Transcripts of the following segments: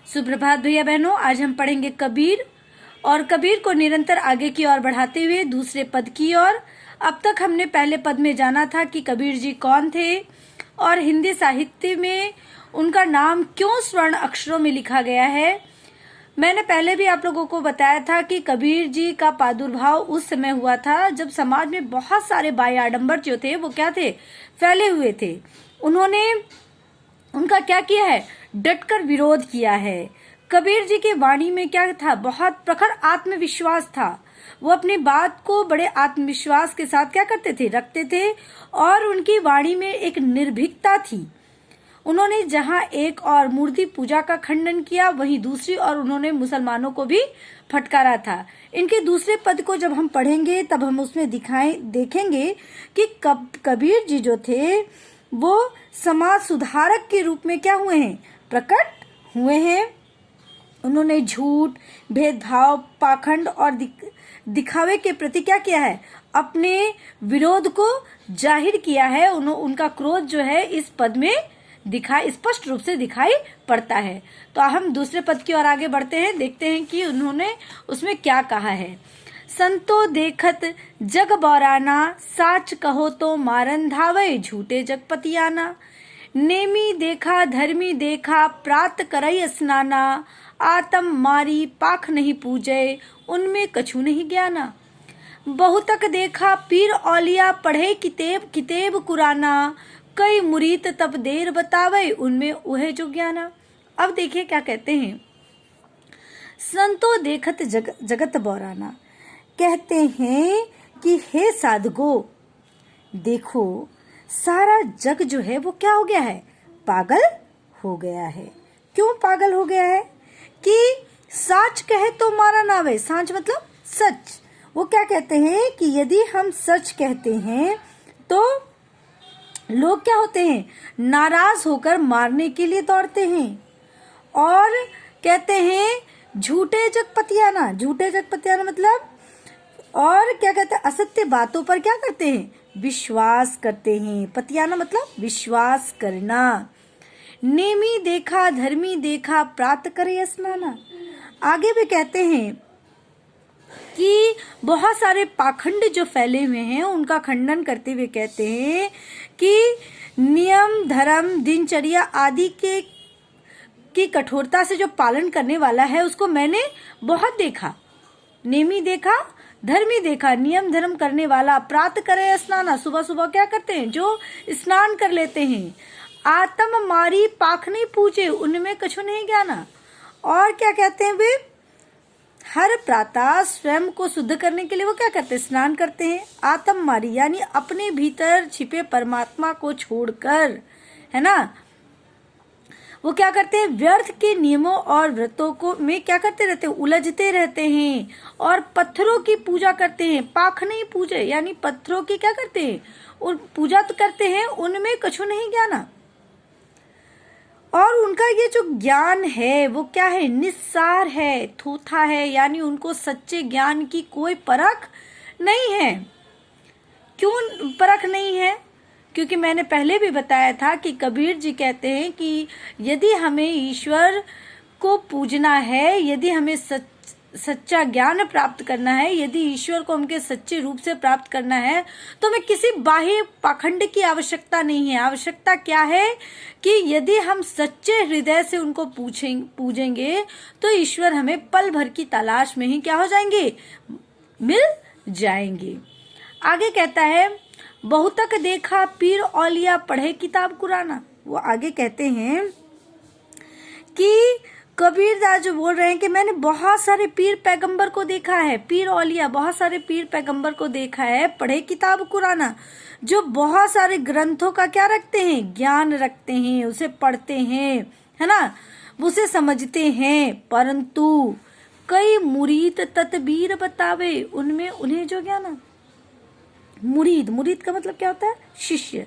सुप्रभात भैया बहनों, आज हम पढ़ेंगे कबीर और कबीर को निरंतर आगे की ओर बढ़ाते हुए दूसरे पद की ओर। अब तक हमने पहले पद में जाना था कि कबीर जी कौन थे और हिंदी साहित्य में उनका नाम क्यों स्वर्ण अक्षरों में लिखा गया है। मैंने पहले भी आप लोगों को बताया था कि कबीर जी का प्रादुर्भाव उस समय हुआ था जब समाज में बहुत सारे बाह्य आडंबर जो थे वो क्या थे, फैले हुए थे। उन्होंने उनका क्या किया है, डटकर विरोध किया है। कबीर जी की वाणी में क्या था, बहुत प्रखर आत्मविश्वास था। वो अपनी बात को बड़े आत्मविश्वास के साथ क्या करते थे, रखते थे और उनकी वाणी में एक निर्भीकता थी। उन्होंने जहां एक और मूर्ति पूजा का खंडन किया, वहीं दूसरी और उन्होंने मुसलमानों को भी फटकारा था। इनके दूसरे पद को जब हम पढ़ेंगे तब हम उसमें देखेंगे कि कबीर जी जो थे वो समाज सुधारक के रूप में क्या हुए हैं, प्रकट हुए हैं। उन्होंने झूठ, भेदभाव, पाखंड और दिखावे के प्रति क्या किया है, अपने विरोध को जाहिर किया है। उनका क्रोध जो है इस पद में स्पष्ट रूप से दिखाई पड़ता है। तो हम दूसरे पद की ओर आगे बढ़ते हैं, देखते हैं कि उन्होंने उसमें क्या कहा है। संतो देखत जग बौराना, साच कहो तो मारन धावे, झूठे जगपतियाना। नेमी देखा धर्मी देखा, प्रात करई स्नाना। आतम मारी पाख नहीं पूजे, उनमें कछु नहीं ज्ञाना। बहुतक देखा पीर औलिया, पढ़े कितेब कुराना। कई मुरीत तब देर बतावे, उनमें उहे जो ज्ञाना। अब देखिए क्या कहते हैं, संतो देखत जगत बौराना, कहते हैं कि हे साधगो, देखो सारा जग जो है वो क्या हो गया है, पागल हो गया है। क्यों पागल हो गया है कि साच कहे तो मारा नावे। साच मतलब सच। वो क्या कहते हैं कि यदि हम सच कहते हैं तो लोग क्या होते हैं, नाराज होकर मारने के लिए दौड़ते हैं। और कहते हैं झूठे जगपतियाना। झूठे जगपतियाना मतलब, और क्या कहते हैं, असत्य बातों पर क्या करते हैं, विश्वास करते हैं। पतियाना मतलब विश्वास करना। नेमी देखा धर्मी देखा, प्रात करे स्नाना। आगे भी कहते हैं कि बहुत सारे पाखंड जो फैले हुए हैं उनका खंडन करते हुए कहते हैं कि नियम धर्म दिनचर्या आदि की कठोरता से जो पालन करने वाला है उसको मैंने बहुत देखा। नेमी देखा धर्मी देखा, नियम धर्म करने वाला। प्रात करे स्नाना, सुबह सुबह क्या करते हैं, जो स्नान कर लेते हैं। आत्म मारी पाख नहीं पूछे, उनमें कछु नहीं ज्ञाना। और क्या कहते हैं वे, हर प्रातः स्वयं को शुद्ध करने के लिए वो क्या करते हैं, स्नान करते हैं। आत्म मारी यानी अपने भीतर छिपे परमात्मा को छोड़कर, है ना, वो क्या करते हैं, व्यर्थ के नियमों और व्रतों को में क्या करते रहते हैं, उलझते रहते हैं और पत्थरों की पूजा करते हैं। पाख नहीं पूजे यानी पत्थरों की क्या करते हैं, और पूजा तो करते हैं, उनमें कछु नहीं ज्ञाना। और उनका ये जो ज्ञान है वो क्या है, निस्सार है, थोथा है, यानी उनको सच्चे ज्ञान की कोई परख नहीं है। क्यों परख नहीं है, क्योंकि मैंने पहले भी बताया था कि कबीर जी कहते हैं कि यदि हमें ईश्वर को पूजना है, यदि हमें सच्चा ज्ञान प्राप्त करना है, यदि ईश्वर को हमके सच्चे रूप से प्राप्त करना है तो हमें किसी बाह्य पाखंड की आवश्यकता नहीं है। आवश्यकता क्या है कि यदि हम सच्चे हृदय से उनको पूजेंगे तो ईश्वर हमें पल भर की तलाश में ही क्या हो जाएंगे, मिल जाएंगे। आगे कहता है, बहुतक देखा पीर औलिया, पढ़े किताब कुराना। वो आगे कहते हैं कि कबीर दास जो बोल रहे हैं कि मैंने बहुत सारे पीर पैगंबर को देखा है, पीर औलिया बहुत सारे पीर पैगंबर को देखा है, पढ़े किताब कुराना, जो बहुत सारे ग्रंथों का क्या रखते हैं, ज्ञान रखते हैं, उसे पढ़ते हैं, है ना, उसे समझते हैं। परंतु कई मुरीद तदबीर बतावे, उनमें उन्हें जो ज्ञान। मुरीद का मतलब क्या होता है, शिष्य,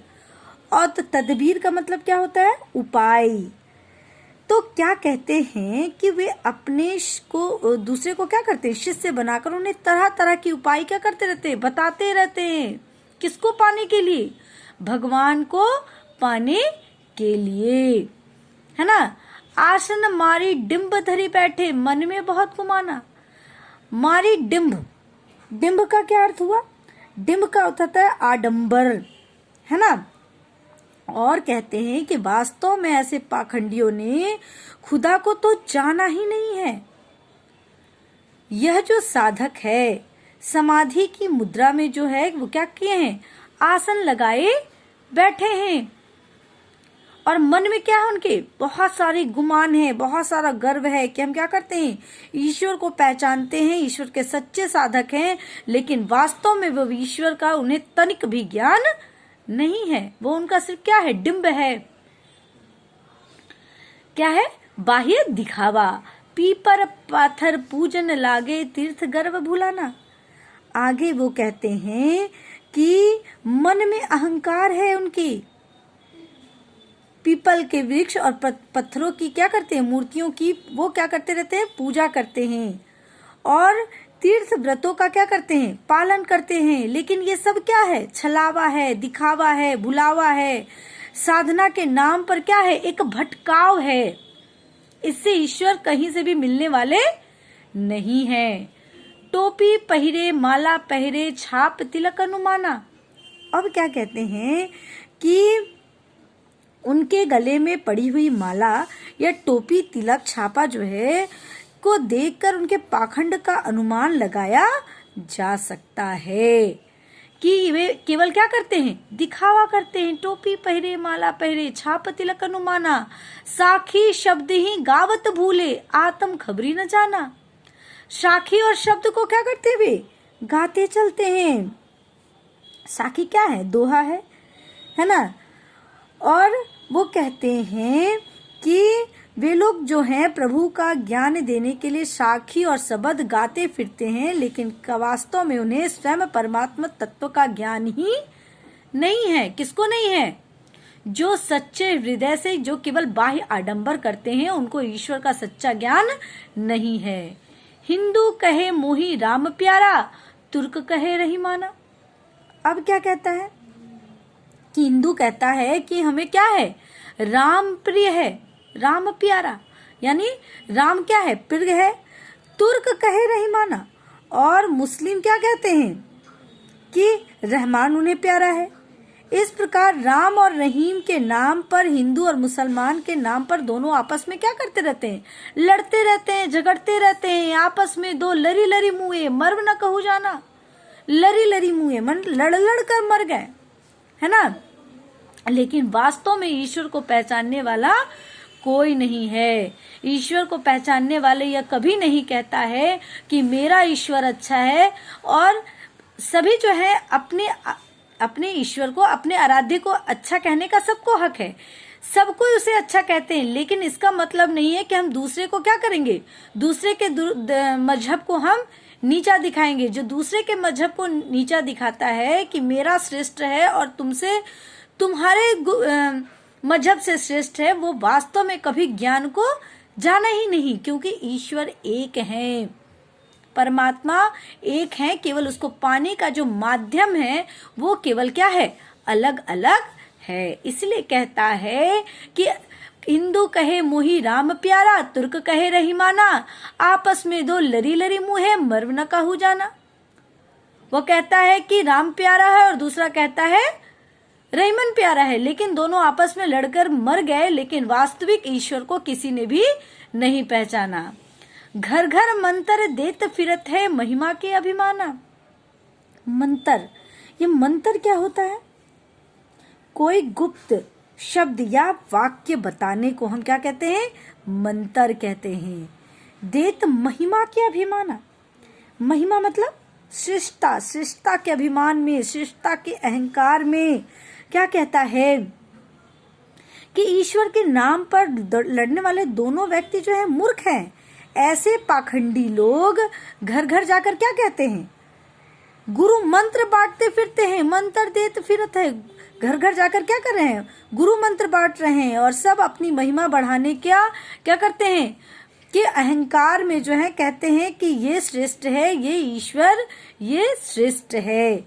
और तदबीर का मतलब क्या होता है, उपाय। तो क्या कहते हैं कि वे अपने को दूसरे को क्या करते हैं, शिष्य बनाकर उन्हें तरह तरह की उपाय क्या करते रहते हैं, बताते रहते हैं। किसको पाने के लिए, भगवान को पाने के लिए, है ना। आसन मारी डिंब धरी बैठे, मन में बहुत गुमाना। मारी डिंब, डिंब का क्या अर्थ हुआ? डिंब का होता है आडंबर, है ना। और कहते हैं कि वास्तव में ऐसे पाखंडियों ने खुदा को तो जाना ही नहीं है। यह जो साधक है समाधि की मुद्रा में जो है वो क्या किए हैं? आसन लगाए बैठे हैं। और मन में क्या है उनके? बहुत सारे गुमान है, बहुत सारा गर्व है कि हम क्या करते हैं? ईश्वर को पहचानते हैं, ईश्वर के सच्चे साधक हैं, लेकिन वास्तव में वो ईश्वर का उन्हें तनिक भी ज्ञान नहीं है। वो उनका सिर्फ क्या है? डिंब है। क्या है? बाह्य दिखावा। पीपर पाथर पूजन लागे, तीर्थ गर्व भुलाना। आगे वो कहते हैं कि मन में अहंकार है उनकी। पीपल के वृक्ष और पत्थरों की क्या करते हैं? मूर्तियों की वो क्या करते रहते हैं? पूजा करते हैं। और तीर्थ व्रतों का क्या करते हैं? पालन करते हैं। लेकिन ये सब क्या है? छलावा है, दिखावा है, भुलावा है। साधना के नाम पर क्या है? एक भटकाव है। इससे ईश्वर कहीं से भी मिलने वाले नहीं है। टोपी पहिरे, माला पहिरे, छाप तिलक अनुमाना। अब क्या कहते हैं कि उनके गले में पड़ी हुई माला या टोपी, तिलक, छापा जो है को देखकर उनके पाखंड का अनुमान लगाया जा सकता है कि वे केवल क्या करते हैं? दिखावा करते हैं। टोपी पहिरे, माला पहिरे, छाप तिलक अनुमाना। साखी शब्द ही गावत भूले, आत्म खबरी न जाना। साखी और शब्द को क्या करते वे? गाते चलते हैं। साखी क्या है? दोहा है ना। और वो कहते हैं कि वे लोग जो हैं प्रभु का ज्ञान देने के लिए साखी और शब्द गाते फिरते हैं, लेकिन वास्तव में उन्हें स्वयं परमात्मा तत्व का ज्ञान ही नहीं है। किसको नहीं है? जो सच्चे हृदय से जो केवल बाह्य आडंबर करते हैं उनको ईश्वर का सच्चा ज्ञान नहीं है। हिंदू कहे मोही राम प्यारा, तुर्क कहे रहीमाना। अब क्या कहता है कि हिंदू कहता है कि हमें क्या है? राम प्रिय है, राम प्यारा, यानी राम क्या है? प्रिय है। तुर्क कहे रहीमाना। और मुस्लिम क्या कहते हैं? कि रहमान उन्हें प्यारा है। इस प्रकार राम और रहीम के नाम पर हिंदू और मुसलमान के नाम पर दोनों आपस में क्या करते रहते हैं? लड़ते रहते हैं, झगड़ते रहते हैं। आपस में दो लरी लरी मुए, मर्व न कहू जाना। लरी लरी मुए मन लड़ लड़ कर मर गए, है ना। लेकिन वास्तव में ईश्वर को पहचानने वाला कोई नहीं है। ईश्वर को पहचानने वाले यह कभी नहीं कहता है कि मेरा ईश्वर अच्छा है। और सभी जो है अपने ईश्वर को, अपने आराध्य को अच्छा कहने का सबको हक है। सब कोई उसे अच्छा कहते हैं, लेकिन इसका मतलब नहीं है कि हम दूसरे को क्या करेंगे? दूसरे के मजहब को हम नीचा दिखाएंगे। जो दूसरे के मजहब को नीचा दिखाता है कि मेरा श्रेष्ठ है और तुमसे तुम्हारे मजहब से श्रेष्ठ है, वो वास्तव में कभी ज्ञान को जाना ही नहीं। क्योंकि ईश्वर एक है, परमात्मा एक है। केवल उसको पाने का जो माध्यम है वो केवल क्या है? अलग अलग है। इसलिए कहता है कि हिंदू कहे मोही राम प्यारा, तुर्क कहे रहीमाना। आपस में दो लरी लरी मुँह, मर्व न कहू जाना। वो कहता है कि राम प्यारा है और दूसरा कहता है रहीमन प्यारा है, लेकिन दोनों आपस में लड़कर मर गए। लेकिन वास्तविक ईश्वर को किसी ने भी नहीं पहचाना। घर घर मंत्र देत फिरत है, महिमा के अभिमाना। मंत्र, ये मंत्र क्या होता है? कोई गुप्त शब्द या वाक्य बताने को हम क्या कहते हैं? मंत्र कहते हैं। देत महिमा के अभिमाना। महिमा मतलब श्रेष्ठता, श्रेष्ठता के अभिमान में, श्रेष्ठता के अहंकार में। क्या कहता है कि ईश्वर के नाम पर लड़ने वाले दोनों व्यक्ति जो है मूर्ख हैं। ऐसे पाखंडी लोग घर घर जाकर क्या कहते हैं? गुरु मंत्र बांटते फिरते हैं, मंत्र देते फिरत है। घर घर जाकर क्या कर रहे हैं? गुरु मंत्र बांट रहे हैं। और सब अपनी महिमा बढ़ाने क्या करते हैं? कि अहंकार में जो है कहते हैं कि ये श्रेष्ठ है, ये ईश्वर ये श्रेष्ठ है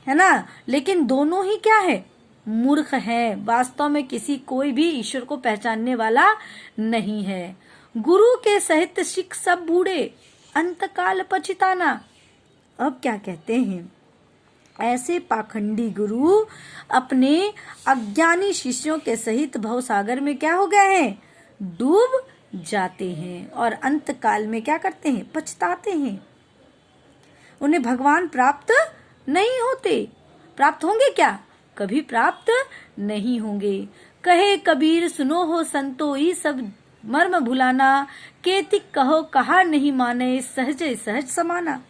ना। लेकिन दोनों ही क्या है? मूर्ख हैं। वास्तव में किसी कोई भी ईश्वर को पहचानने वाला नहीं है। गुरु के सहित सिख सब बूढ़े, अंतकाल पछताना। अब क्या कहते हैं, ऐसे पाखंडी गुरु अपने अज्ञानी शिष्यों के सहित भवसागर में क्या हो गए हैं, डूब जाते हैं और अंतकाल में क्या करते हैं, पछताते हैं। उन्हें भगवान प्राप्त नहीं होते। प्राप्त होंगे क्या, कभी प्राप्त नहीं होंगे। कहे कबीर सुनो हो संतो, ई सब मर्म भुलाना, केतिक कहो कहा नहीं माने, सहज सहज समाना।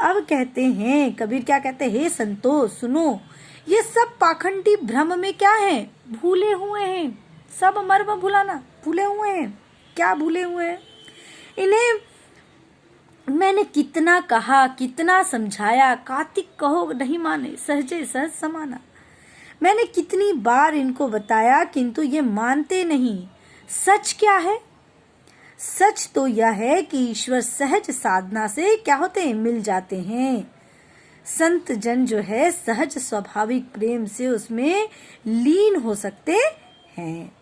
अब कहते हैं, कबीर क्या कहते हैं, हे संतो सुनो, ये सब पाखंडी भ्रम में क्या है, भूले हुए हैं। सब मर्म भुलाना, भूले हुए हैं। क्या भूले हुए हैं, इन्हें मैंने कितना कहा, कितना समझाया, कातिक कहो नहीं माने, सहजे सहज समाना। मैंने कितनी बार इनको बताया किंतु ये मानते नहीं। सच क्या है, सच तो यह है कि ईश्वर सहज साधना से क्या होते हैं, मिल जाते हैं। संत जन जो है सहज स्वाभाविक प्रेम से उसमें लीन हो सकते हैं।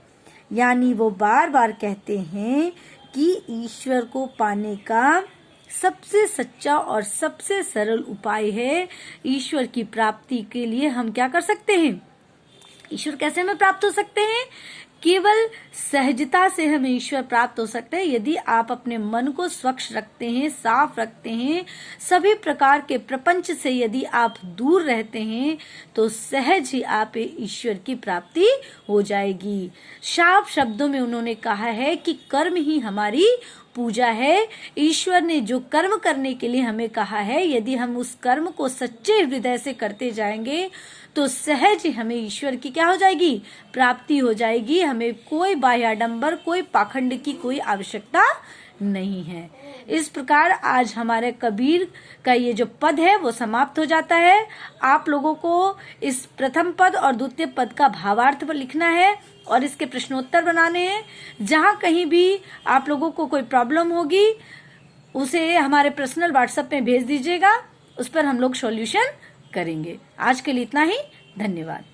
यानी वो बार बार कहते हैं कि ईश्वर को पाने का सबसे सच्चा और सबसे सरल उपाय है। ईश्वर की प्राप्ति के लिए हम क्या कर सकते हैं, ईश्वर कैसे हमें प्राप्त हो सकते हैं, केवल सहजता से हमें ईश्वर प्राप्त हो सकते हैं। यदि आप अपने मन को स्वच्छ रखते हैं, साफ रखते हैं, सभी प्रकार के प्रपंच से यदि आप दूर रहते हैं, तो सहज ही आप ईश्वर की प्राप्ति हो जाएगी। साफ शब्दों में उन्होंने कहा है कि कर्म ही हमारी पूजा है। ईश्वर ने जो कर्म करने के लिए हमें कहा है, यदि हम उस कर्म को सच्चे हृदय से करते जाएंगे तो सहज हमें ईश्वर की क्या हो जाएगी, प्राप्ति हो जाएगी। हमें कोई बाह्याडंबर, कोई पाखंड की कोई आवश्यकता नहीं है। इस प्रकार आज हमारे कबीर का ये जो पद है वो समाप्त हो जाता है। आप लोगों को इस प्रथम पद और द्वितीय पद का भावार्थ पर लिखना है और इसके प्रश्नोत्तर बनाने हैं। जहां कहीं भी आप लोगों को कोई प्रॉब्लम होगी उसे हमारे पर्सनल व्हाट्सएप में भेज दीजिएगा, उस पर हम लोग सॉल्यूशन करेंगे। आज के लिए इतना ही, धन्यवाद।